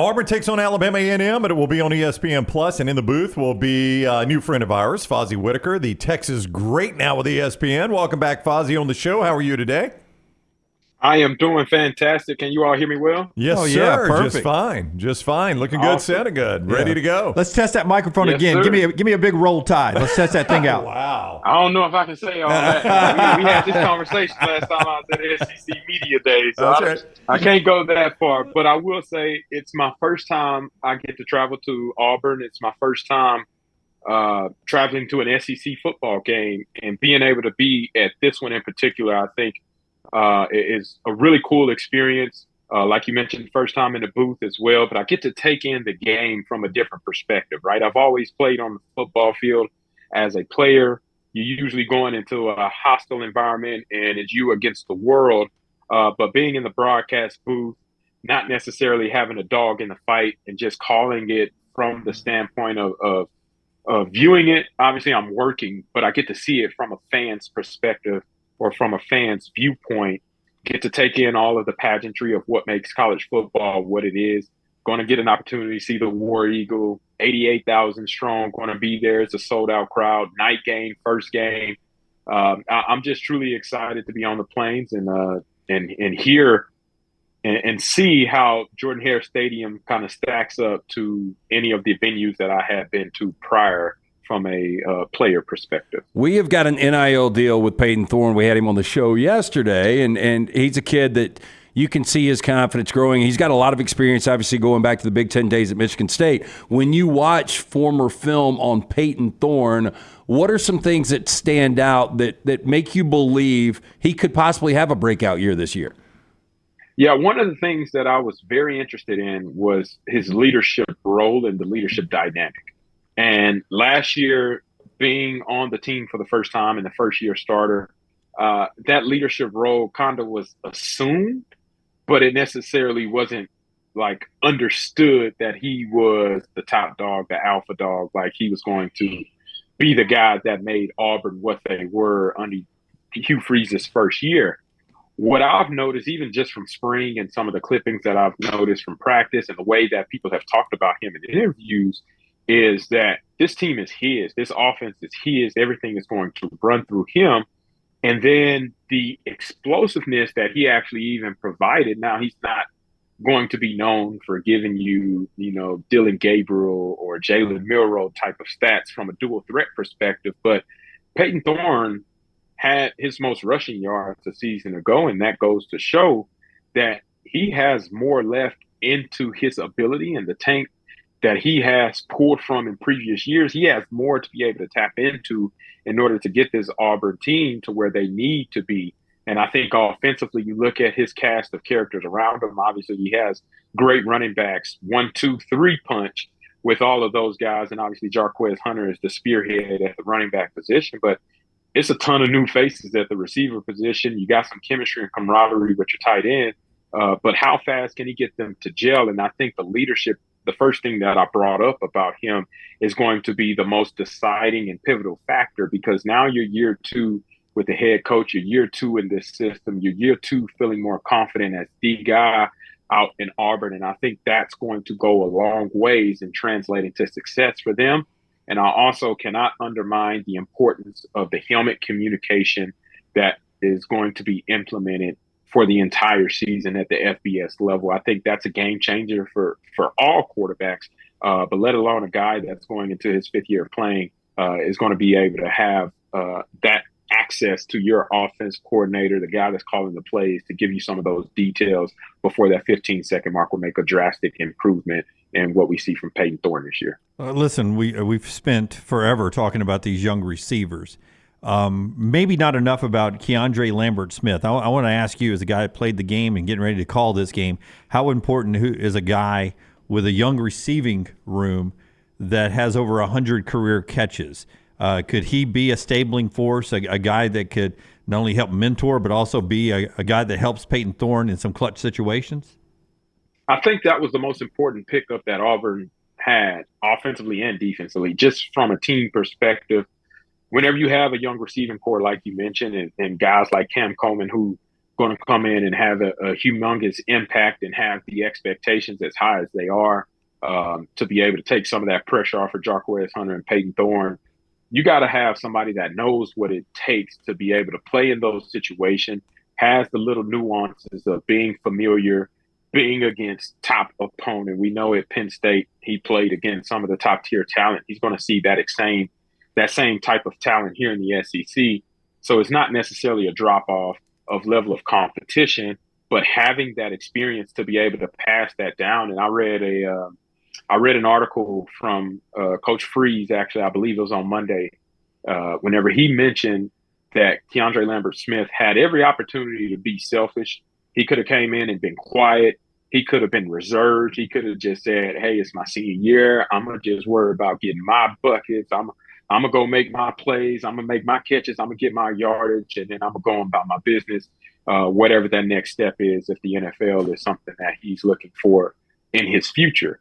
Auburn takes on Alabama A&M, but it will be on ESPN Plus, and in the booth will be a new friend of ours, Fozzy Whitaker, the Texas great now with ESPN. Welcome back, Fozzy, on the show. How are you today? I am doing fantastic. Can you all hear me well? Yes, Oh, yeah, sir. perfect. Just fine. Just fine. Looking good, Awesome. sounding good. Ready to go. Let's test that microphone Yes, again. sir. Give me a big roll tide. Let's test that thing out. Wow. I don't know if I can say all that. We had this conversation last time I was at SEC Media Day, so That's right. I can't go that far. But I will say it's my first time I get to travel to Auburn. It's my first time traveling to an SEC football game, and being able to be at this one in particular, I think is a really cool experience. Like you mentioned, first time in the booth as well, but I get to take in the game from a different perspective, right? I've always played on the football field as a player. You're usually going into a hostile environment and it's you against the world. But being in the broadcast booth, not necessarily having a dog in the fight and just calling it from the standpoint of viewing it. Obviously, I'm working, but I get to see it from a fan's perspective or from a fan's viewpoint, get to take in all of the pageantry of what makes college football what it is. Going to get an opportunity to see the War Eagle, 88,000 strong, going to be there. It's a sold-out crowd. Night game, first game. I'm just truly excited to be on the plains and hear and see how Jordan-Hare Stadium kind of stacks up to any of the venues that I have been to prior from a player perspective. We have got an NIL deal with Peyton Thorne. We had him on the show yesterday, and he's a kid that you can see his confidence growing. He's got a lot of experience, obviously, going back to the Big Ten days at Michigan State. When you watch former film on Peyton Thorne, what are some things that stand out that make you believe he could possibly have a breakout year this year? Yeah, one of the things that I was very interested in was his leadership role and the leadership dynamic. And last year, being on the team for the first time and the first-year starter, that leadership role kind of was assumed, but it necessarily wasn't like understood that he was the top dog, the alpha dog, like he was going to be the guy that made Auburn what they were under Hugh Freeze's first year. What I've noticed, even just from spring and some of the clippings that I've noticed from practice and the way that people have talked about him in interviews, is that this team is his. This offense is his. Everything is going to run through him. And then the explosiveness that he actually even provided. Now, he's not going to be known for giving you, Dylan Gabriel or Jalen Milroe type of stats from a dual threat perspective. But Peyton Thorne had his most rushing yards a season ago, and that goes to show that he has more left into his ability and the tank that he has pulled from in previous years. He has more to be able to tap into in order to get this Auburn team to where they need to be. And I think offensively, you look at his cast of characters around him. Obviously, he has great running backs, 1, 2, 3 punch with all of those guys. And obviously, Jarquez Hunter is the spearhead at the running back position. But it's a ton of new faces at the receiver position. You got some chemistry and camaraderie with your tight end. But how fast can he get them to gel? And I think the leadership, the first thing that I brought up about him is going to be the most deciding and pivotal factor, because now you're year 2 with the head coach, you're year 2 in this system, you're year 2 feeling more confident as the guy out in Auburn. And I think that's going to go a long ways in translating to success for them. And I also cannot undermine the importance of the helmet communication that is going to be implemented for the entire season at the FBS level. I think that's a game changer for all quarterbacks, but let alone a guy that's going into his 5th year of playing is going to be able to have that access to your offense coordinator, the guy that's calling the plays, to give you some of those details before that 15-second mark will make a drastic improvement in what we see from Peyton Thorne this year. Listen, we've spent forever talking about these young receivers. Maybe not enough about KeAndre Lambert-Smith. I want to ask you, as a guy that played the game and getting ready to call this game, how important is a guy with a young receiving room that has over 100 career catches? Could he be a stabling force, a guy that could not only help mentor but also be a guy that helps Peyton Thorne in some clutch situations? I think that was the most important pickup that Auburn had offensively and defensively, just from a team perspective. Whenever you have a young receiving core, like you mentioned, and guys like Cam Coleman, who going to come in and have a humongous impact and have the expectations as high as they are, to be able to take some of that pressure off of Jarquez Hunter and Peyton Thorne. You got to have somebody that knows what it takes to be able to play in those situations, has the little nuances of being familiar, being against top opponent. We know at Penn State, he played against some of the top tier talent. He's going to see that same type of talent here in the SEC. So it's not necessarily a drop off of level of competition, but having that experience to be able to pass that down. And I read an article from Coach Freeze, actually, I believe it was on Monday, whenever he mentioned that KeAndre Lambert-Smith had every opportunity to be selfish. He could have came in and been quiet. He could have been reserved. He could have just said, hey, it's my senior year. I'm going to just worry about getting my buckets. I'm going to go make my plays. I'm going to make my catches. I'm going to get my yardage, and then I'm going to go about my business, whatever that next step is, if the NFL is something that he's looking for in his future.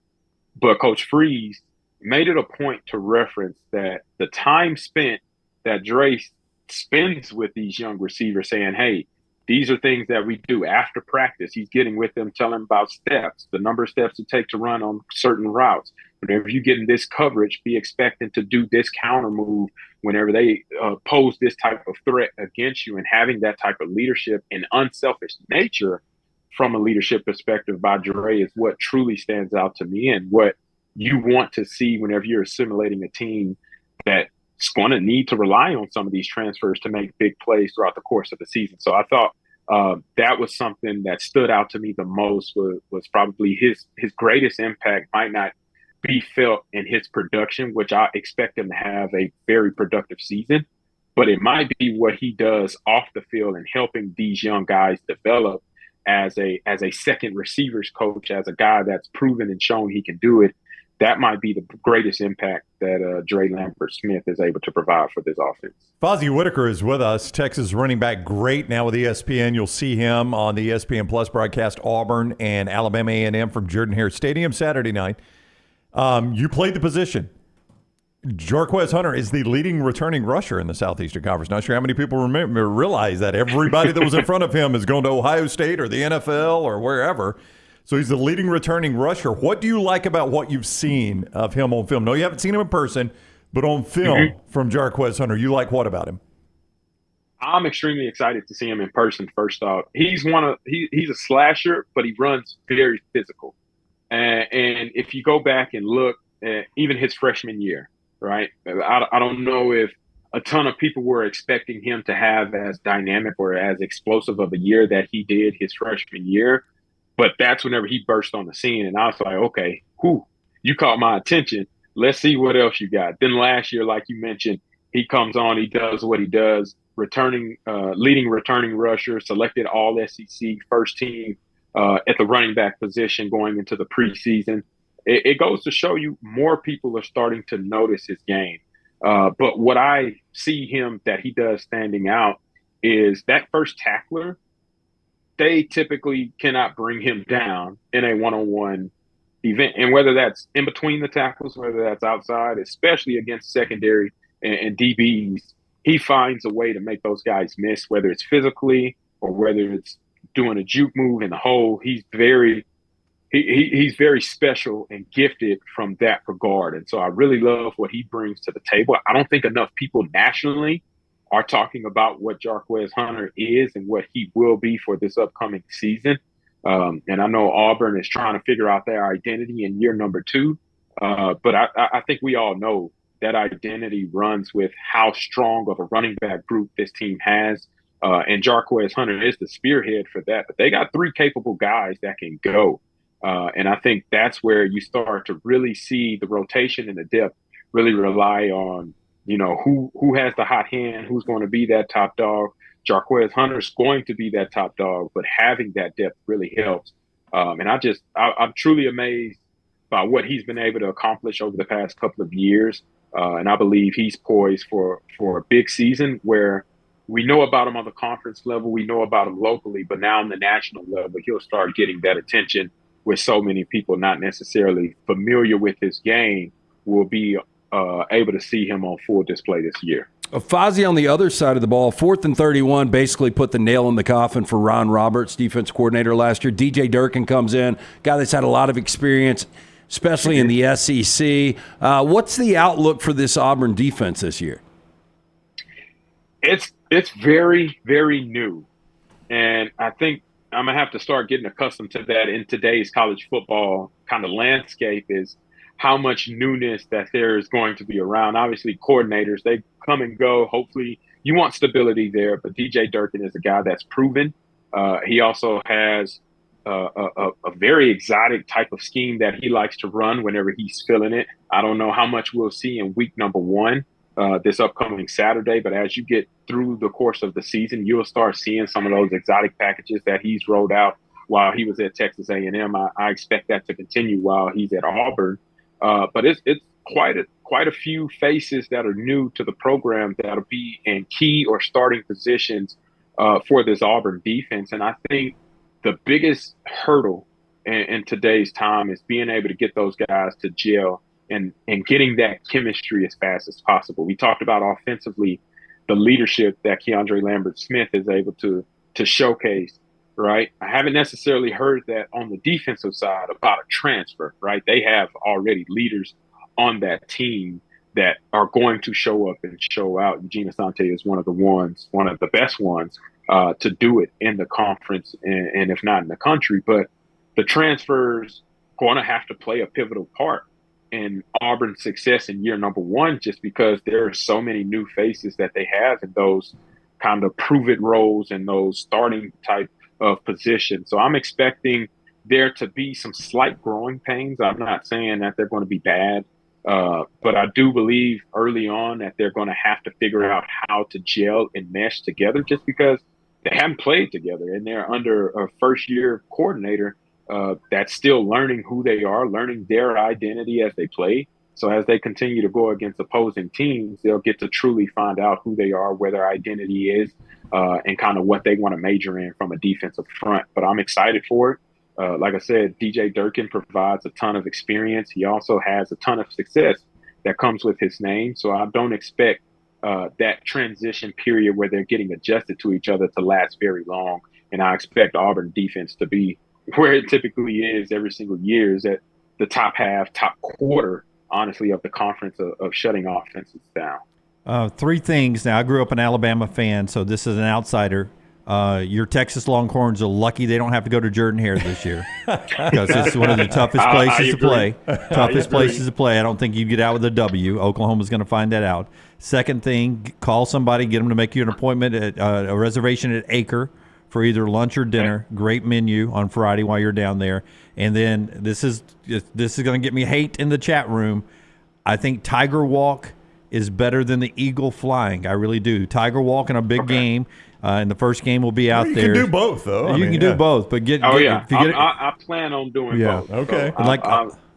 But Coach Freeze made it a point to reference that the time spent that Dre spends with these young receivers saying, hey, these are things that we do after practice. He's getting with them, telling them about steps, the number of steps it takes to run on certain routes. Whenever you get in this coverage, be expecting to do this counter move whenever they pose this type of threat against you, and having that type of leadership and unselfish nature from a leadership perspective by Dre is what truly stands out to me, and what you want to see whenever you're assimilating a team that's going to need to rely on some of these transfers to make big plays throughout the course of the season. So I thought that was something that stood out to me the most, was probably his greatest impact might not be felt in his production, which I expect him to have a very productive season, but it might be what he does off the field and helping these young guys develop as a second receivers coach, as a guy that's proven and shown he can do it. That might be the greatest impact that Dre Lambert-Smith is able to provide for this offense. Fozzy Whitaker is with us, Texas running back, great now with ESPN. You'll see him on the ESPN Plus broadcast, Auburn and Alabama A&M from Jordan-Hare Stadium Saturday night. You played the position. Jarquez Hunter is the leading returning rusher in the Southeastern Conference. Not sure how many people realize that. Everybody that was in front of him is going to Ohio State or the NFL or wherever. So he's the leading returning rusher. What do you like about what you've seen of him on film? No, you haven't seen him in person, but on film from Jarquez Hunter, you like what about him? I'm extremely excited to see him in person, first off. He's a slasher, but he runs very physical. And if you go back and look at even his freshman year, right, I don't know if a ton of people were expecting him to have as dynamic or as explosive of a year that he did his freshman year. But that's whenever he burst on the scene, and I was like, okay, you caught my attention. Let's see what else you got. Then last year, like you mentioned, he comes on, he does what he does, leading returning rusher, selected all SEC first team at the running back position going into the preseason. It goes to show you more people are starting to notice his game. But what I see him that he does standing out is that first tackler, they typically cannot bring him down in a one-on-one event. And whether that's in between the tackles, whether that's outside, especially against secondary and DBs, he finds a way to make those guys miss, whether it's physically or whether it's doing a juke move in the hole. He's very special and gifted from that regard. And so I really love what he brings to the table. I don't think enough people nationally are talking about what Jarquez Hunter is and what he will be for this upcoming season. And I know Auburn is trying to figure out their identity in year number 2. But I think we all know that identity runs with how strong of a running back group this team has. And Jarquez Hunter is the spearhead for that. But they got 3 capable guys that can go. And I think that's where you start to really see the rotation and the depth really rely on, who has the hot hand, who's going to be that top dog. Jarquez Hunter is going to be that top dog, but having that depth really helps. And I'm truly amazed by what he's been able to accomplish over the past couple of years. And I believe he's poised for a big season where we know about him on the conference level, we know about him locally, but now on the national level, he'll start getting that attention where so many people not necessarily familiar with his game will be able to see him on full display this year. Fozzy on the other side of the ball, 4th and 31, basically put the nail in the coffin for Ron Roberts, defense coordinator last year. DJ Durkin comes in, guy that's had a lot of experience, especially in the SEC. What's the outlook for this Auburn defense this year? It's very, very new. And I think I'm going to have to start getting accustomed to that in today's college football kind of landscape, is how much newness that there is going to be around. Obviously, coordinators, they come and go. Hopefully, you want stability there. But DJ Durkin is a guy that's proven. He also has a very exotic type of scheme that he likes to run whenever he's feeling it. I don't know how much we'll see in week number 1. This upcoming Saturday, but as you get through the course of the season, you'll start seeing some of those exotic packages that he's rolled out while he was at Texas A&M. I expect that to continue while he's at Auburn. But it's quite a few faces that are new to the program that'll be in key or starting positions for this Auburn defense. And I think the biggest hurdle in today's time is being able to get those guys to gel and getting that chemistry as fast as possible. We talked about offensively the leadership that KeAndre Lambert-Smith is able to showcase, right? I haven't necessarily heard that on the defensive side about a transfer, right? They have already leaders on that team that are going to show up and show out. Eugene Asante is one of the best ones to do it in the conference and if not in the country. But the transfers going to have to play a pivotal part in Auburn's success in year number 1, just because there are so many new faces that they have in those kind of prove-it roles and those starting type of positions. So I'm expecting there to be some slight growing pains. I'm not saying that they're going to be bad, but I do believe early on that they're going to have to figure out how to gel and mesh together, just because they haven't played together and they're under a first-year coordinator that's still learning who they are, learning their identity as they play. So as they continue to go against opposing teams, they'll get to truly find out who they are, where their identity is, and kind of what they want to major in from a defensive front. But I'm excited for it. Like I said, DJ Durkin provides a ton of experience. He also has a ton of success that comes with his name. So I don't expect that transition period where they're getting adjusted to each other to last very long. And I expect Auburn defense to be where it typically is every single year, is at the top quarter, honestly, of the conference of shutting offenses down. 3 things. Now, I grew up an Alabama fan, so this is an outsider. Your Texas Longhorns are lucky they don't have to go to Jordan-Hare this year, because it's one of the toughest places to play. Toughest places to play. I don't think you get out with a W. Oklahoma's going to find that out. Second thing, call somebody, get them to make you an appointment at a reservation at Acre for either lunch or dinner. Great menu on Friday while you're down there. And then this is going to get me hate in the chat room. I think Tiger Walk is better than the Eagle Flying. I really do. Tiger Walk in a big game. And the first game will be out there. You can do both, though. You can do both, but I plan on doing both. Okay. So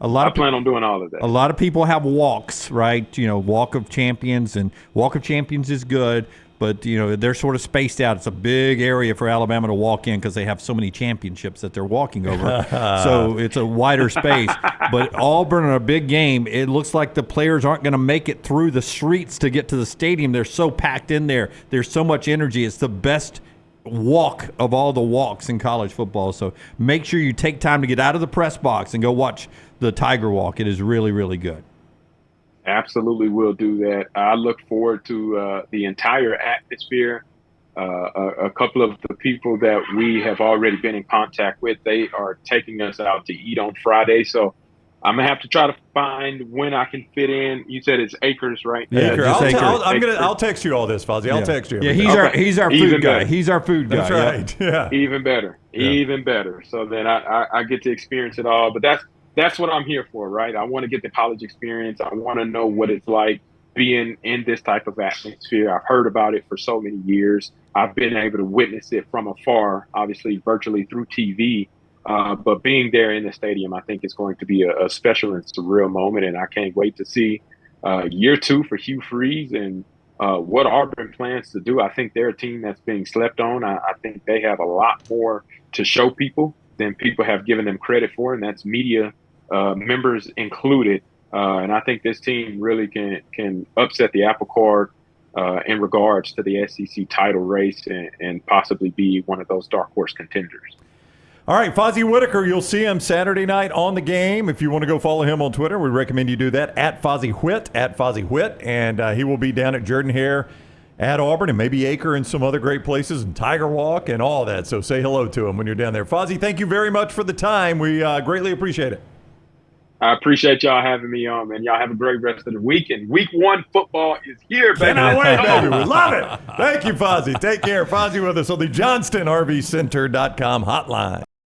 I plan on doing all of that. A lot of people have walks, right? Walk of Champions, and Walk of Champions is good, but they're sort of spaced out. It's a big area for Alabama to walk in because they have so many championships that they're walking over. So it's a wider space. But Auburn in a big game, it looks like the players aren't going to make it through the streets to get to the stadium. They're so packed in there. There's so much energy. It's the best walk of all the walks in college football. So make sure you take time to get out of the press box and go watch the Tiger Walk. It is really, really good. Absolutely will do that. I look forward to the entire atmosphere. A couple of the people that we have already been in contact with, they are taking us out to eat on Friday. So I'm going to have to try to find when I can fit in. You said it's Acres, right? Yeah, Acres. I'll text you all this, Fozzy. I'll text you. Yeah, he's our food guy. He's our food guy. That's right. Yeah. Even better. Even better. So then I get to experience it all. But that's what I'm here for, right? I want to get the college experience. I want to know what it's like being in this type of atmosphere. I've heard about it for so many years. I've been able to witness it from afar, obviously virtually through TV. But being there in the stadium, I think is going to be a special and surreal moment. And I can't wait to see year 2 for Hugh Freeze and what Auburn plans to do. I think they're a team that's being slept on. I think they have a lot more to show people than people have given them credit for, and that's media members included. And I think this team really can upset the apple cart in regards to the SEC title race and possibly be one of those dark horse contenders. All right, Fozzy Whitaker, you'll see him Saturday night on the game. If you want to go follow him on Twitter, we recommend you do that at Fozzy Whit, and he will be down at Jordan-Hare at Auburn and maybe Acre and some other great places and Tiger Walk and all that. So say hello to him when you're down there. Fozzy, thank you very much for the time. We greatly appreciate it. I appreciate y'all having me on, man. Y'all have a great rest of the week. And week 1 football is here, baby. Cannot wait, baby. We love it. Thank you, Fozzy. Take care. Fozzy with us on the JohnstonRVCenter.com hotline.